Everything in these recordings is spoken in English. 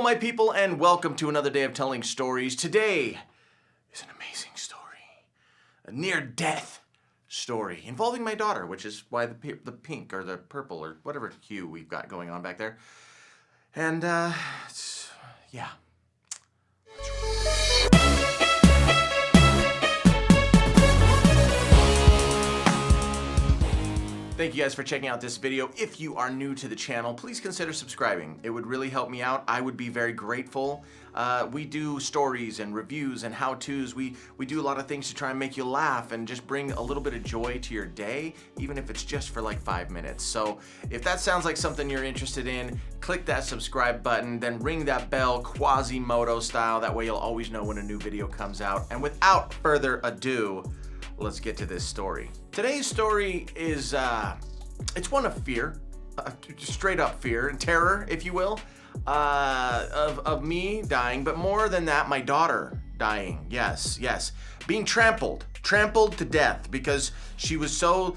Hello, my people, and welcome to another day of telling stories. Today is an amazing story, a near-death story involving my daughter, which is why the pink or the purple or whatever hue we've got going on back there. And, yeah. Thank you guys for checking out this video. If you are new to the channel, please consider subscribing. It would really help me out. I would be very grateful. We do stories and reviews and how-tos. We do a lot of things to try and make you laugh and just bring a little bit of joy to your day, even if it's just for like 5 minutes. So if that sounds like something you're interested in, click that subscribe button, then ring that bell Quasimodo style. That way you'll always know when a new video comes out. And without further ado, let's get to this story. Today's story is, it's one of fear, straight up fear and terror, if you will, of me dying, but more than that, my daughter dying. Yes, being trampled to death because she was so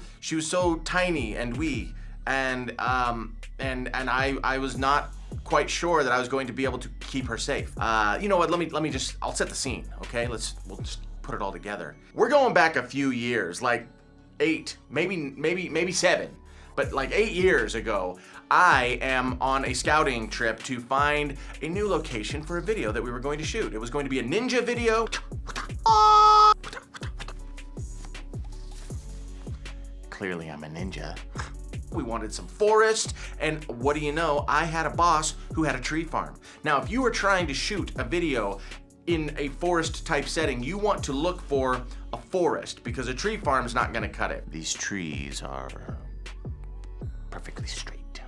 tiny and wee, and I was not quite sure that I was going to be able to keep her safe. You know what? I'll set the scene, okay? We'll just put it all together. We're going back a few years, like 8, maybe 7, but like 8 years ago. I am on a scouting trip to find a new location for a video that we were going to shoot. It was going to be a ninja video. Clearly I'm a ninja. We wanted some forest, and what do you know? I had a boss who had a tree farm. Now, if you were trying to shoot a video in a forest type setting, you want to look for a forest because a tree farm is not gonna cut it. These trees are perfectly straight.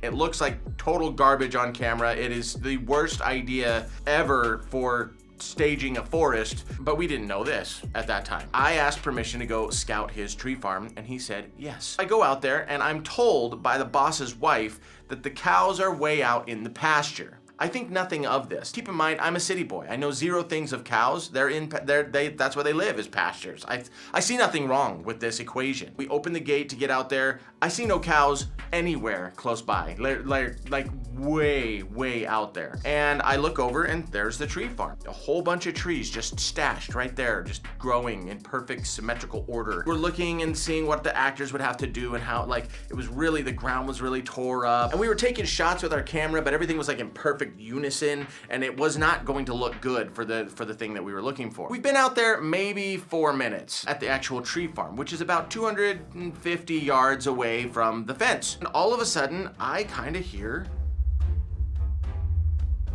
It looks like total garbage on camera. It is the worst idea ever for staging a forest, but we didn't know this at that time. I asked permission to go scout his tree farm, and he said yes. I go out there, and I'm told by the boss's wife that the cows are way out in the pasture. I think nothing of this. Keep in mind, I'm a city boy. I know zero things of cows. That's where they live, is pastures. I see nothing wrong with this equation. We open the gate to get out there. I see no cows anywhere close by, like way out there. And I look over and there's the tree farm. A whole bunch of trees just stashed right there, just growing in perfect symmetrical order. We're looking and seeing what the actors would have to do and how, like, the ground was really tore up. And we were taking shots with our camera, but everything was like in perfect unison, and it was not going to look good for the thing that we were looking for. We've been out there maybe 4 minutes at the actual tree farm, which is about 250 yards away from the fence. And all of a sudden, I kind of hear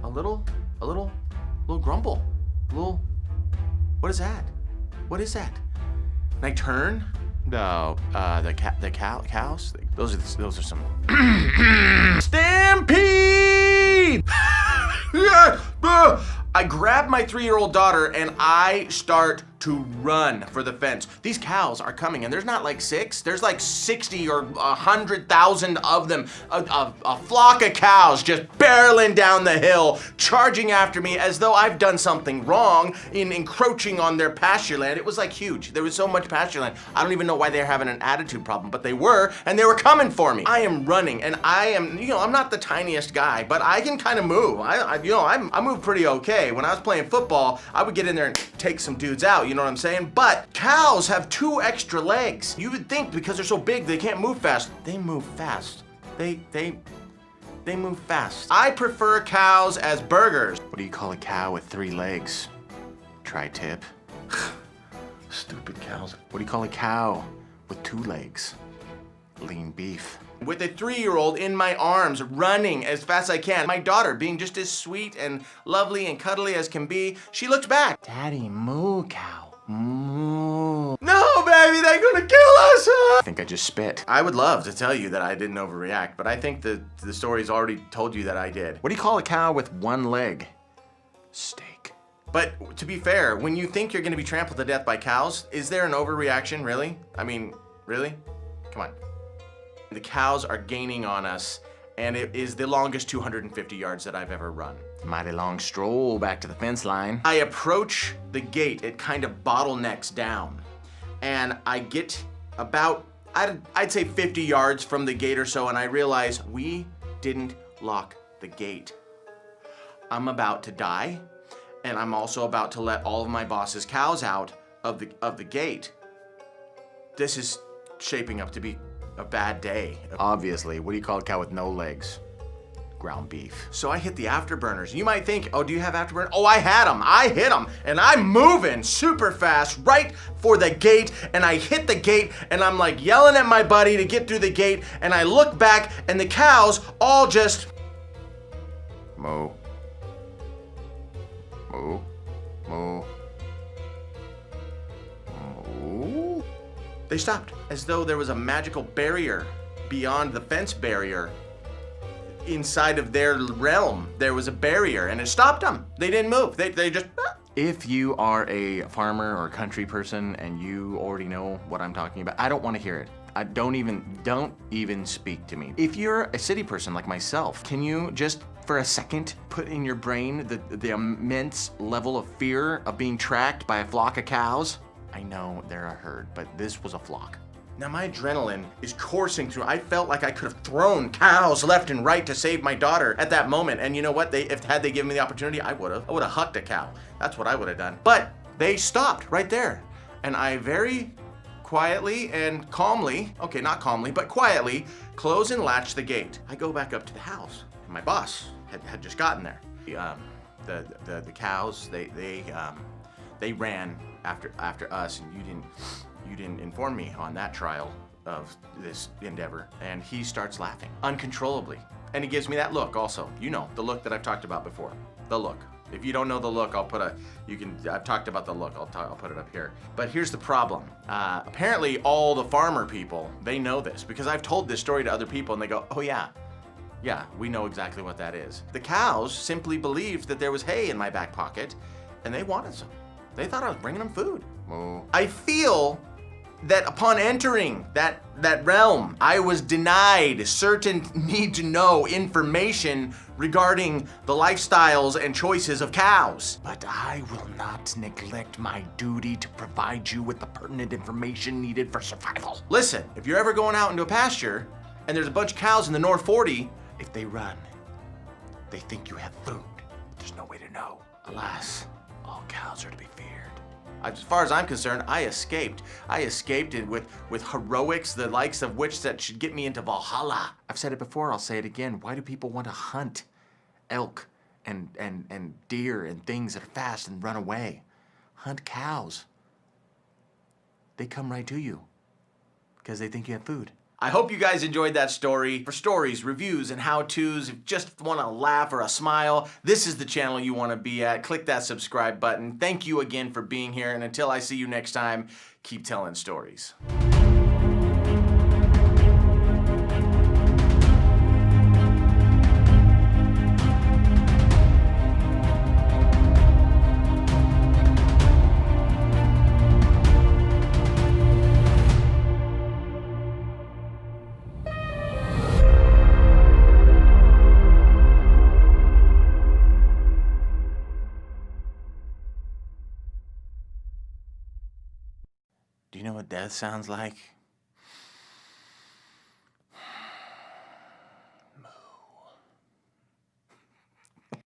a little grumble. What is that? What is that? And I turn. No, the cows. Those are some stampede. I grab my 3-year-old daughter and I start to run for the fence. These cows are coming, and there's not like 6, there's like 60 or 100,000 of them. A flock of cows just barreling down the hill, charging after me as though I've done something wrong in encroaching on their pasture land. It was like huge. There was so much pasture land. I don't even know why they're having an attitude problem, but they were, and they were coming for me. I am running, and I am, I'm not the tiniest guy, but I can kind of move. I move pretty okay. When I was playing football, I would get in there and take some dudes out, you know what I'm saying? But cows have 2 extra legs. You would think because they're so big, they can't move fast. They move fast. They move fast. I prefer cows as burgers. What do you call a cow with 3 legs? Tri-tip. Stupid cows. What do you call a cow with 2 legs? Lean beef. With a 3-year-old in my arms, running as fast as I can. My daughter, being just as sweet and lovely and cuddly as can be, she looked back. Daddy, moo, cow, moo. No, baby, they're gonna kill us! I think I just spit. I would love to tell you that I didn't overreact, but I think the story's already told you that I did. What do you call a cow with 1 leg? Steak. But to be fair, when you think you're gonna be trampled to death by cows, is there an overreaction, really? I mean, really? Come on. The cows are gaining on us, and it is the longest 250 yards that I've ever run. Mighty long stroll back to the fence line. I approach the gate, it kind of bottlenecks down, and I get about, I'd say 50 yards from the gate or so, and I realize we didn't lock the gate. I'm about to die, and I'm also about to let all of my boss's cows out of the gate. This is shaping up to be a bad day. Obviously, what do you call a cow with no legs? Ground beef. So I hit the afterburners. You might think, oh, do you have afterburners? Oh, I had them. I hit them, and I'm moving super fast right for the gate, and I hit the gate, and I'm like yelling at my buddy to get through the gate, and I look back, and the cows all just moo, moo, moo, moo. They stopped, as though there was a magical barrier beyond the fence barrier. Inside of their realm, there was a barrier, and it stopped them. They didn't move. They just. If you are a farmer or a country person and you already know what I'm talking about, I don't want to hear it. Don't even speak to me. If you're a city person like myself, can you just for a second put in your brain the immense level of fear of being tracked by a flock of cows? I know they're a herd, but this was a flock. Now my adrenaline is coursing through. I felt like I could have thrown cows left and right to save my daughter at that moment. And you know what? Had they given me the opportunity, I would have hucked a cow. That's what I would have done. But they stopped right there. And I very quietly and calmly, okay, not calmly, but quietly, close and latch the gate. I go back up to the house. And my boss had just gotten there. The cows, they ran after us, and you didn't inform me on that trial of this endeavor. And he starts laughing uncontrollably. And he gives me that look also. You know, the look that I've talked about before. The look. If you don't know the look, I've talked about the look. I'll put it up here. But here's the problem. Apparently all the farmer people, they know this because I've told this story to other people and they go, oh yeah, we know exactly what that is. The cows simply believed that there was hay in my back pocket and they wanted some. They thought I was bringing them food. Moo. I feel that upon entering that realm, I was denied certain need-to-know information regarding the lifestyles and choices of cows. But I will not neglect my duty to provide you with the pertinent information needed for survival. Listen, if you're ever going out into a pasture and there's a bunch of cows in the North 40, if they run, they think you have food. There's no way to know. Alas, all cows are to be feared. As far as I'm concerned, I escaped. I escaped it with heroics, the likes of which that should get me into Valhalla. I've said it before, I'll say it again. Why do people want to hunt elk and deer and things that are fast and run away? Hunt cows. They come right to you because they think you have food. I hope you guys enjoyed that story. For stories, reviews, and how-tos, if you just want to laugh or a smile, this is the channel you want to be at. Click that subscribe button. Thank you again for being here, and until I see you next time, keep telling stories. Do you know what death sounds like?